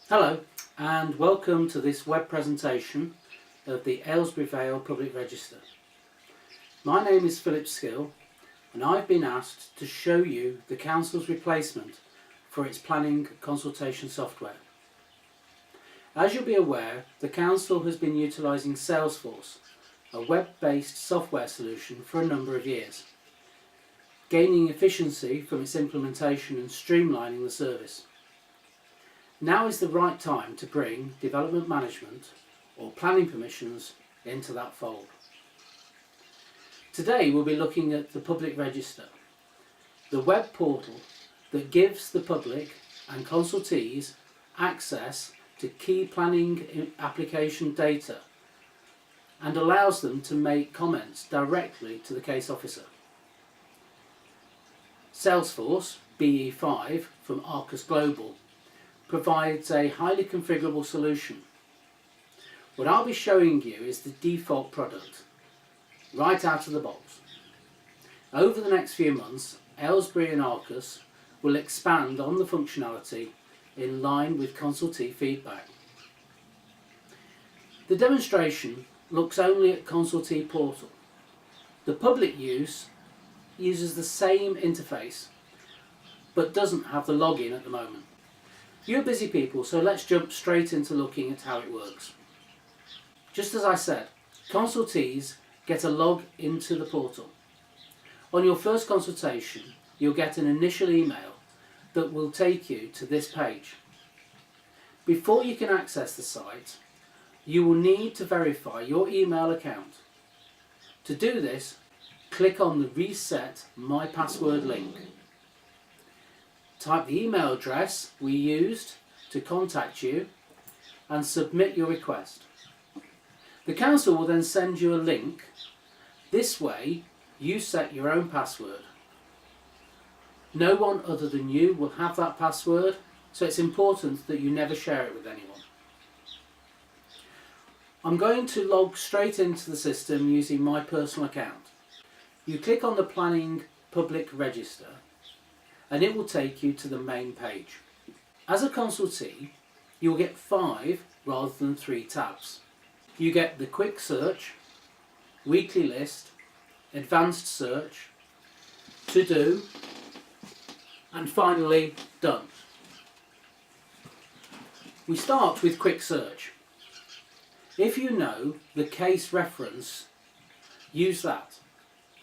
Hello and welcome to this web presentation of the Aylesbury Vale Public Register. My name is Philip Skill and I've been asked to show you the Council's replacement for its planning consultation software. As you'll be aware, the Council has been utilising Salesforce, a web-based software solution, for a number of years, gaining efficiency from its implementation and streamlining the service. Now is the right time to bring development management or planning permissions into that fold. Today we'll be looking at the Public Register, the web portal that gives the public and consultees access to key planning application data and allows them to make comments directly to the case officer. Salesforce BE5 from Arcus Global provides a highly configurable solution. What I'll be showing you is the default product, right out of the box. Over the next few months, Aylesbury and Arcus will expand on the functionality in line with consultee feedback. The demonstration looks only at Consultee Portal. The public use uses the same interface, but doesn't have the login at the moment. You're busy people, so let's jump straight into looking at how it works. Just as I said, consultees get a log into the portal. On your first consultation, you'll get an initial email that will take you to this page. Before you can access the site, you will need to verify your email account. To do this, click on the Reset My Password link. Type the email address we used to contact you and submit your request. The Council will then send you a link. This way you set your own password. No one other than you will have that password, so it's important that you never share it with anyone. I'm going to log straight into the system using my personal account. You click on the Planning Public Register and it will take you to the main page. As a consultee, you'll get 5 rather than 3 tabs. You get the Quick Search, Weekly List, Advanced Search, To Do, and finally Done. We start with Quick Search. If you know the case reference, use that.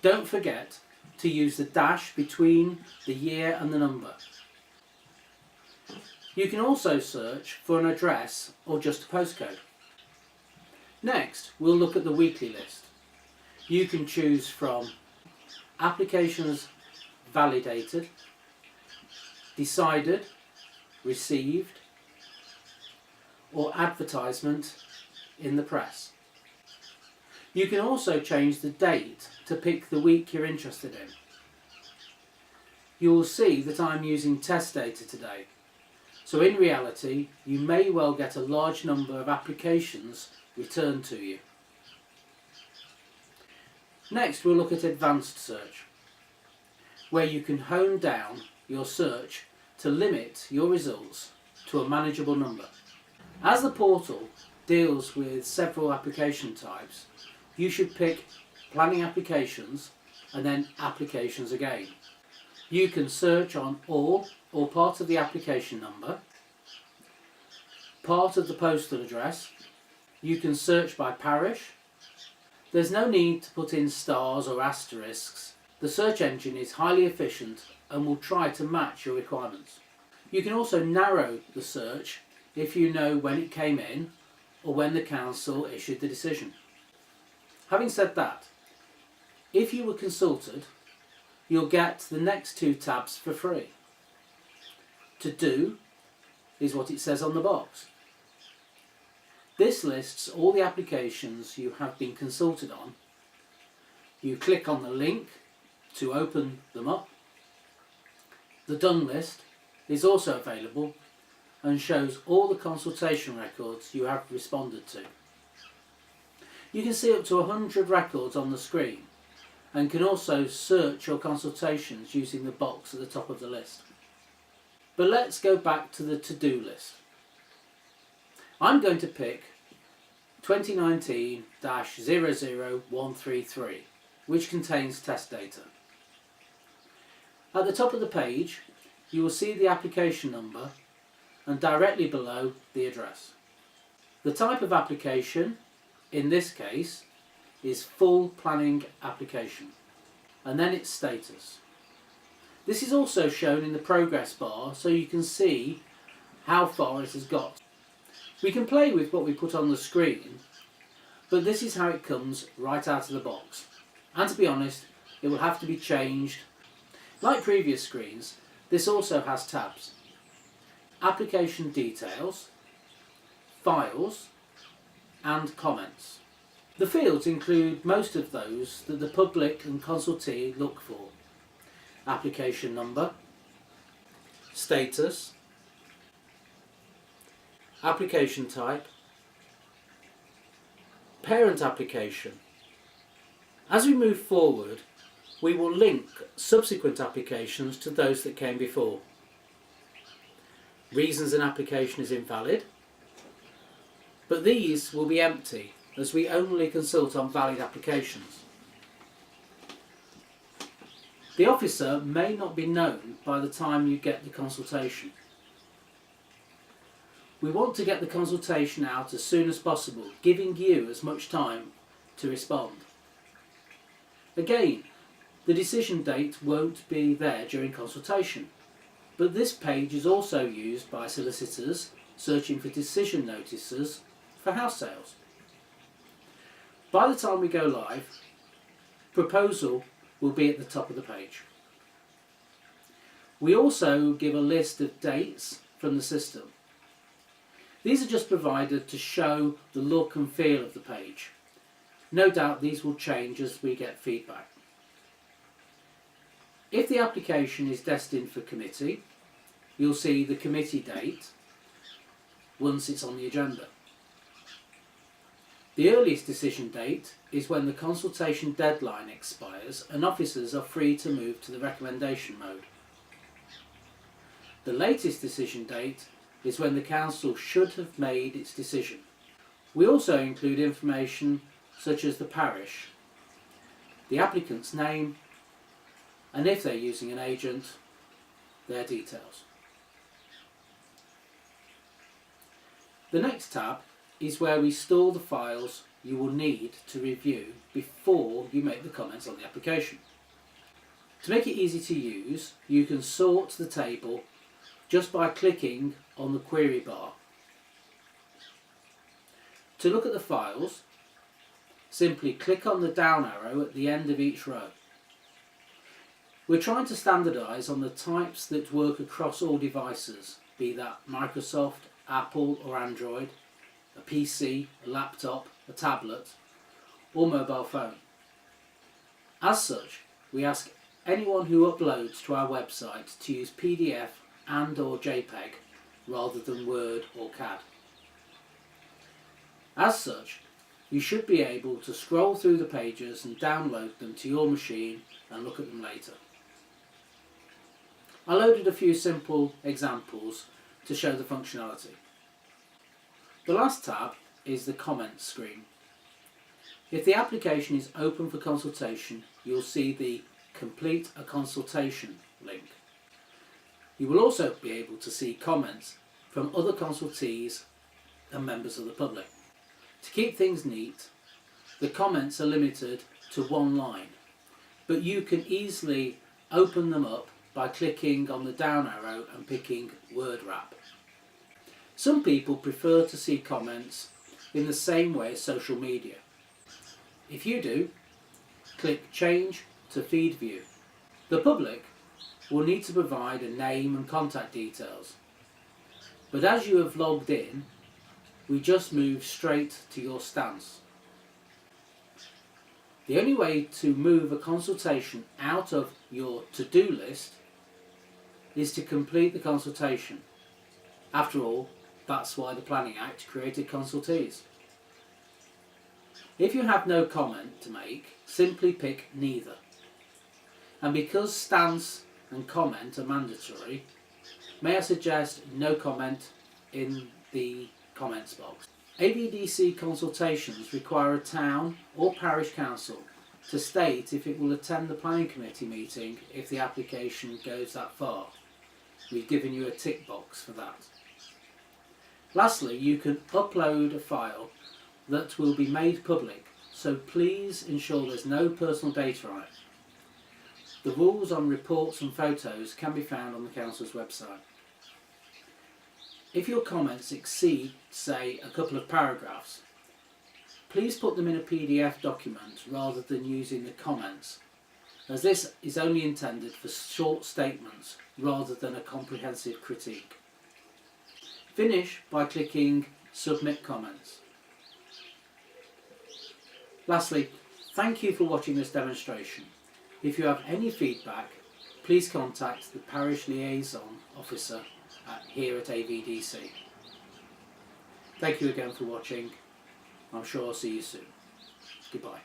Don't forget to use the dash between the year and the number. You can also search for an address or just a postcode. Next, we'll look at the weekly list. You can choose from applications validated, decided, received, or advertisement in the press. You can also change the date to pick the week you're interested in. You will see that I'm using test data today, so in reality you may well get a large number of applications returned to you. Next we'll look at Advanced Search, where you can hone down your search to limit your results to a manageable number. As the portal deals with several application types, you should pick planning applications and then applications again. You can search on all or part of the application number, part of the postal address. You can search by parish. There's no need to put in stars or asterisks. The search engine is highly efficient and will try to match your requirements. You can also narrow the search if you know when it came in or when the Council issued the decision. Having said that, if you were consulted, you'll get the next 2 tabs for free. To Do is what it says on the box. This lists all the applications you have been consulted on. You click on the link to open them up. The Done list is also available and shows all the consultation records you have responded to. You can see up to 100 records on the screen and can also search your consultations using the box at the top of the list. But let's go back to the to-do list. I'm going to pick 2019-00133, which contains test data. At the top of the page, you will see the application number and directly below the address. The type of application, in this case, is full planning application, and then its status. This is also shown in the progress bar so you can see how far it has got. We can play with what we put on the screen, but this is how it comes right out of the box. And to be honest, it will have to be changed. Like previous screens, this also has tabs: application details, files, and comments. The fields include most of those that the public and consultee look for: application number, status, application type, parent application. As we move forward, we will link subsequent applications to those that came before. Reasons an application is invalid, but these will be empty as we only consult on valid applications. The officer may not be known by the time you get the consultation. We want to get the consultation out as soon as possible, giving you as much time to respond. Again, the decision date won't be there during consultation, but this page is also used by solicitors searching for decision notices for house sales. By the time we go live, proposal will be at the top of the page. We also give a list of dates from the system. These are just provided to show the look and feel of the page. No doubt these will change as we get feedback. If the application is destined for committee, you'll see the committee date once it's on the agenda. The earliest decision date is when the consultation deadline expires and officers are free to move to the recommendation mode. The latest decision date is when the council should have made its decision. We also include information such as the parish, the applicant's name, and if they're using an agent, their details. The next tab is where we store the files you will need to review before you make the comments on the application. To make it easy to use, you can sort the table just by clicking on the query bar. To look at the files, simply click on the down arrow at the end of each row. We're trying to standardise on the types that work across all devices, be that Microsoft, Apple or Android, a PC, a laptop, a tablet or mobile phone. As such, we ask anyone who uploads to our website to use PDF and/or JPEG rather than Word or CAD. As such, you should be able to scroll through the pages and download them to your machine and look at them later. I loaded a few simple examples to show the functionality. The last tab is the comments screen. If the application is open for consultation, you'll see the Complete a Consultation link. You will also be able to see comments from other consultees and members of the public. To keep things neat, the comments are limited to one line, but you can easily open them up by clicking on the down arrow and picking Word Wrap. Some people prefer to see comments in the same way as social media. If you do, click Change to Feed View. The public will need to provide a name and contact details, but as you have logged in, we just move straight to your stance. The only way to move a consultation out of your to-do list is to complete the consultation. After all, that's why the Planning Act created consultees. If you have no comment to make, simply pick neither. And because stance and comment are mandatory, may I suggest no comment in the comments box. AVDC consultations require a town or parish council to state if it will attend the planning committee meeting if the application goes that far. We've given you a tick box for that. Lastly, you can upload a file that will be made public, so please ensure there's no personal data on it. The rules on reports and photos can be found on the council's website. If your comments exceed, say, a couple of paragraphs, please put them in a PDF document rather than using the comments, as this is only intended for short statements rather than a comprehensive critique. Finish by clicking Submit Comments. Lastly, thank you for watching this demonstration. If you have any feedback, please contact the Parish Liaison Officer here at AVDC. Thank you again for watching. I'm sure I'll see you soon. Goodbye.